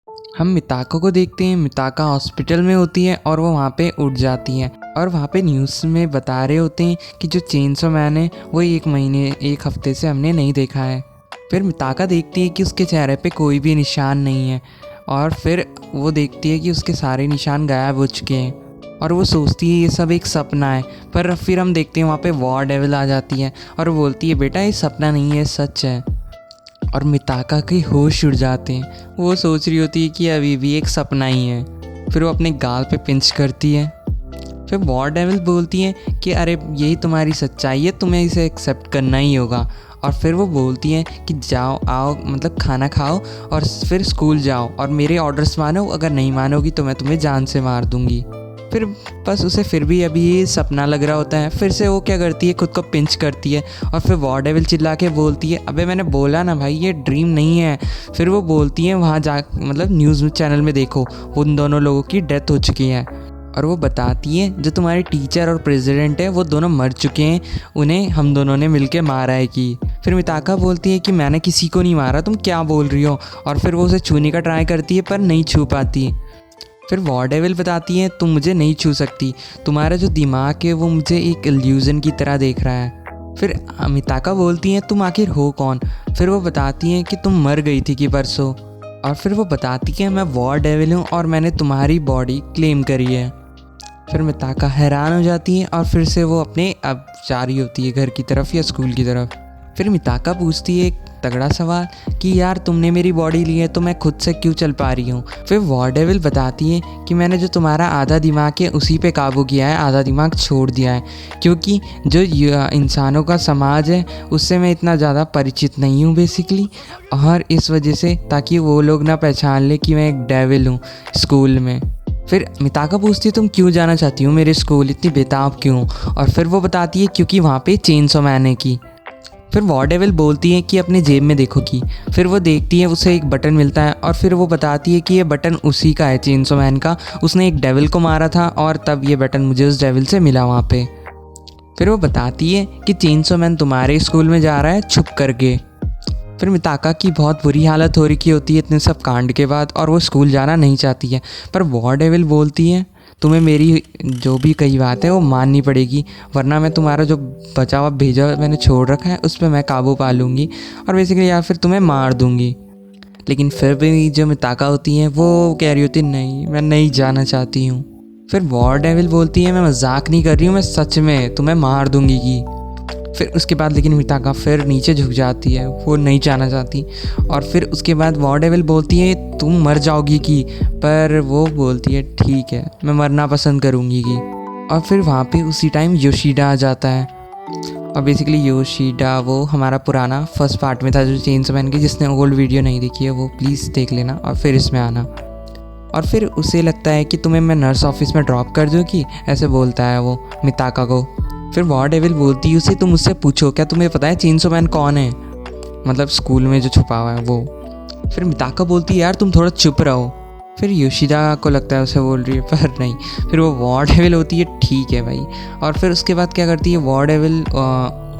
हम मिताको को देखते हैं। मिताका हॉस्पिटल में होती है और वो वहाँ पे उठ जाती है और वहाँ पे न्यूज़ में बता रहे होते हैं कि जो चेनसो मैन है वो एक हफ्ते से हमने नहीं देखा है। फिर मिताका देखती है कि उसके चेहरे पे कोई भी निशान नहीं है और फिर वो देखती है कि उसके सारे निशान गायब हो चुके हैं और वो सोचती है ये सब एक सपना है। पर फिर हम देखते हैं वहाँ पे वॉर डेविल आ जाती है और वो बोलती है बेटा ये सपना नहीं है, सच है। और मिताका के होश उड़ जाते हैं। वो सोच रही होती है कि अभी भी एक सपना ही है। फिर वो अपने गाल पे पिंच करती है। फिर वॉर डेविल बोलती है कि अरे यही तुम्हारी सच्चाई है, तुम्हें इसे एक्सेप्ट करना ही होगा। और फिर वो बोलती है कि जाओ आओ मतलब खाना खाओ और फिर स्कूल जाओ और मेरे ऑर्डर्स मानो, अगर नहीं मानोगी तो मैं तुम्हें जान से मार दूँगी। फिर बस उसे फिर भी अभी ये सपना लग रहा होता है। फिर से वो क्या करती है, खुद को पिंच करती है और फिर वॉर डेविल चिल्ला के बोलती है अबे मैंने बोला ना भाई ये ड्रीम नहीं है। फिर वो बोलती है वहाँ जा मतलब न्यूज़ चैनल में देखो उन दोनों लोगों की डेथ हो चुकी है। और वो बताती है जो तुम्हारे टीचर और प्रेसिडेंट है वो दोनों मर चुके हैं, उन्हें हम दोनों ने मिलके मारा है कि। फिर मिताका बोलती है कि मैंने किसी को नहीं मारा, तुम क्या बोल रही हो। और फिर वो उसे छूने का ट्राई करती है पर नहीं छू पाती। फिर वॉर डेविल बताती है तुम मुझे नहीं छू सकती, तुम्हारा जो दिमाग है वो मुझे एक इल्यूज़न की तरह देख रहा है। फिर मिताका बोलती है तुम आखिर हो कौन। फिर वो बताती हैं कि तुम मर गई थी कि परसों। और फिर वो बताती है मैं वॉर डेविल हूँ और मैंने तुम्हारी बॉडी क्लेम करी है। फिर मिताका हैरान हो जाती है और फिर से वो अपने अब जा रही होती है घर की तरफ या स्कूल की तरफ। फिर मिताका पूछती है एक तगड़ा सवाल कि यार तुमने मेरी बॉडी ली है तो मैं खुद से क्यों चल पा रही हूँ। फिर वॉर डेविल बताती है कि मैंने जो तुम्हारा आधा दिमाग है उसी पे काबू किया है, आधा दिमाग छोड़ दिया है, क्योंकि जो इंसानों का समाज है उससे मैं इतना ज़्यादा परिचित नहीं हूँ बेसिकली। और इस वजह से ताकि वो लोग ना पहचान ले कि मैं एक डेविल हूँ स्कूल में। फिर मिताका पूछती है तुम क्यों जाना चाहती हो मेरे स्कूल, इतनी बेताब क्यों। और फिर वो बताती है क्योंकि वहाँ पे चेनसो मैन है की। फिर वॉर डेविल बोलती है कि अपने जेब में देखो की। फिर वो देखती है उसे एक बटन मिलता है और फिर वो बताती है कि ये बटन उसी का है, चेनसो मैन का, उसने एक डेविल को मारा था और तब ये बटन मुझे उस डेविल से मिला वहाँ पे। फिर वो बताती है कि चेनसो मैन तुम्हारे स्कूल में जा रहा है छुप करके। फिर मिताका की बहुत बुरी हालत हो रखी होती है इतने सब कांड के बाद और वो स्कूल जाना नहीं चाहती है। पर वॉर डेविल बोलती है तुम्हें मेरी जो भी कही बात है वो माननी पड़ेगी, वरना मैं तुम्हारा जो बचा हुआ भेजा मैंने छोड़ रखा है उस पर मैं काबू पा लूँगी और बेसिकली या फिर तुम्हें मार दूँगी। लेकिन फिर भी जो मिताका होती हैं वो कह रही होती नहीं मैं नहीं जाना चाहती हूँ। फिर वॉर डेविल बोलती है मैं मजाक नहीं कर रही हूँ, मैं सच में तुम्हें मार दूँगी की। फिर उसके बाद लेकिन मिताका फिर नीचे झुक जाती है, वो नहीं जाना चाहती। और फिर उसके बाद वॉर डेविल बोलती है तुम मर जाओगी की, पर वो बोलती है ठीक है मैं मरना पसंद करूँगी की। और फिर वहाँ पे उसी टाइम योशिडा आ जाता है। और बेसिकली योशिडा वो हमारा पुराना फर्स्ट पार्ट में था जो चेनसो मैन की, जिसने ओल्ड वीडियो नहीं देखी है वो प्लीज़ देख लेना और फिर इसमें आना। और फिर उसे लगता है कि तुम्हें मैं नर्स ऑफिस में ड्रॉप कर दूँ कि, ऐसे बोलता है वो मिताका को। फिर वॉर डेविल बोलती है उसे तुम मुझसे पूछो क्या तुम्हें पता है चेनसो मैन कौन है, मतलब स्कूल में जो छुपा हुआ है वो। फिर मिताका बोलती है यार तुम थोड़ा चुप रहो। फिर योशिदा को लगता है उसे बोल रही है पर नहीं। फिर वो वॉर डेविल होती है ठीक है भाई। और फिर उसके बाद क्या करती है वॉर डेविल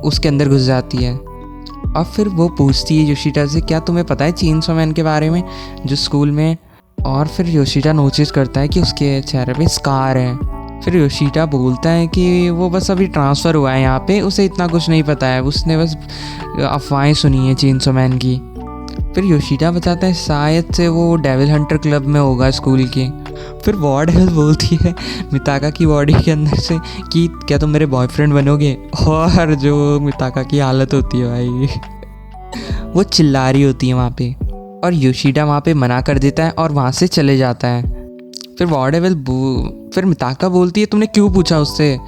उसके अंदर घुस जाती है और फिर वो पूछती है योशिदा से क्या तुम्हें पता है चेनसो मैन के बारे में जो स्कूल में। और फिर योशिदा नोटिस करता है कि उसके चेहरे पे स्कार है। फिर योशिदा बोलता है कि वो बस अभी ट्रांसफ़र हुआ है यहाँ पे, उसे इतना कुछ नहीं पता है, उसने बस अफवाहें सुनी है चेनसो मैन की। फिर योशिदा बताता है शायद से वो डेविल हंटर क्लब में होगा स्कूल के। फिर वॉर डेविल बोलती है मिताका की बॉडी के अंदर से कि क्या तुम मेरे बॉयफ्रेंड बनोगे। और जो मिताका की हालत होती है भाई वो चिल्ला रही होती है वहाँ पे। और योशिदा वहाँ पे मना कर देता है और वहाँ से चले जाता है। फिर वॉर डेविल फिर मिताका बोलती है तुमने क्यों पूछा उससे।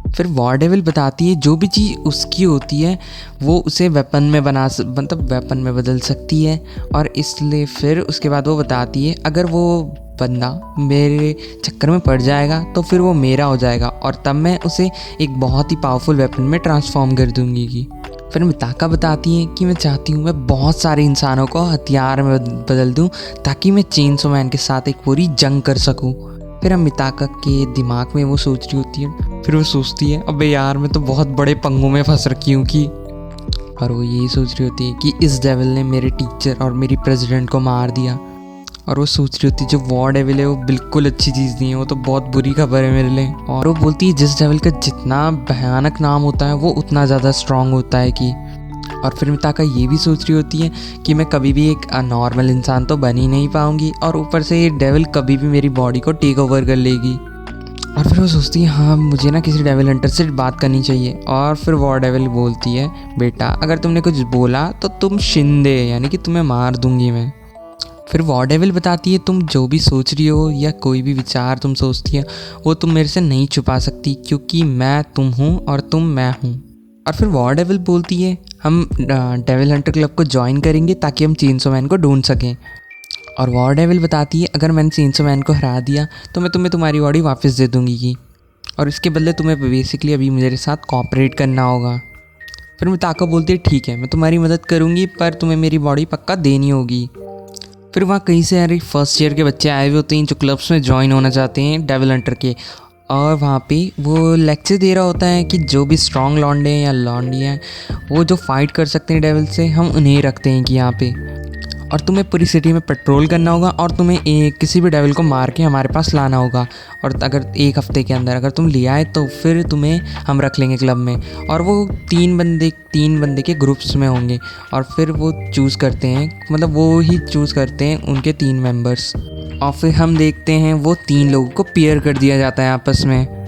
फिर वॉर डेविल बताती है जो भी चीज़ उसकी होती है वो उसे वेपन में वेपन में बदल सकती है। और इसलिए फिर उसके बाद वो बताती है अगर वो बंदा मेरे चक्कर में पड़ जाएगा तो फिर वो मेरा हो जाएगा और तब मैं उसे एक बहुत ही पावरफुल वेपन में ट्रांसफॉर्म कर दूँगी की। फिर मिताका बताती है कि मैं चाहती हूँ मैं बहुत सारे इंसानों को हथियार में बदल दूँ ताकि मैं चेनसो मैन के साथ एक पूरी जंग कर सकूँ। फिर हम मिताका के दिमाग में वो सोच रही होती है। फिर वो सोचती है अबे यार मैं तो बहुत बड़े पंगों में फंस रखी हूँ कि। और वो यही सोच रही होती है कि इस डेविल ने मेरे टीचर और मेरी प्रेसिडेंट को मार दिया। और वो सोच रही होती है जो वॉर डेविल है वो बिल्कुल अच्छी चीज़ नहीं है, वो तो बहुत बुरी खबर है मेरे लिए। और वो बोलती है जिस डेविल का जितना भयानक नाम होता है वो उतना ज़्यादा स्ट्रांग होता है कि। और फिर मिताका ये भी सोच रही होती है कि मैं कभी भी एक नॉर्मल इंसान तो बन ही नहीं पाऊँगी, और ऊपर से ये डेविल कभी भी मेरी बॉडी को टेक ओवर कर लेगी। और फिर वो सोचती है हाँ मुझे ना किसी डेविल हंटर से बात करनी चाहिए। और फिर वॉर डेविल बोलती है बेटा अगर तुमने कुछ बोला तो तुम शिंदे यानी कि तुम्हें मार दूंगी मैं। फिर वॉर डेविल बताती है तुम जो भी सोच रही हो या कोई भी विचार तुम सोचती है वो तुम मेरे से नहीं छुपा सकती, क्योंकि मैं तुम हूँ और तुम मैं हूँ। और फिर वॉर डेविल बोलती है हम डेविल हंटर क्लब को ज्वाइन करेंगे ताकि हम चेनसो मैन को ढूंढ सकें। और वॉर डेविल बताती है अगर मैंने चेनसो मैन को हरा दिया तो मैं तुम्हें तुम्हारी बॉडी वापस दे दूँगी की, और इसके बदले तुम्हें बेसिकली अभी मेरे साथ कॉपरेट करना होगा। फिर मिताका बोलती है ठीक है मैं तुम्हारी मदद करूँगी पर तुम्हें मेरी बॉडी पक्का देनी होगी। फिर वहाँ कई सारे फर्स्ट ईयर के बच्चे आए हुए होते हैं जो क्लब्स में ज्वाइन होना चाहते हैं डेविल हंटर के, और वहाँ पे वो लेक्चर दे रहा होता है कि जो भी स्ट्रॉन्ग लॉन्डे हैं या लॉन्डी हैं वो जो फाइट कर सकते हैं डेविल से हम उन्हें रखते हैं कि यहाँ पे, और तुम्हें पूरी सिटी में पेट्रोल करना होगा और तुम्हें किसी भी डेविल को मार के हमारे पास लाना होगा, और अगर एक हफ्ते के अंदर अगर तुम ले आए तो फिर तुम्हें हम रख लेंगे क्लब में। और वो तीन बंदे के ग्रुप्स में होंगे, और फिर वो चूज़ करते हैं मतलब वो ही चूज़ करते हैं उनके 3 मेंबर्स, और फिर हम देखते हैं वो 3 लोगों को पेयर कर दिया जाता है आपस में।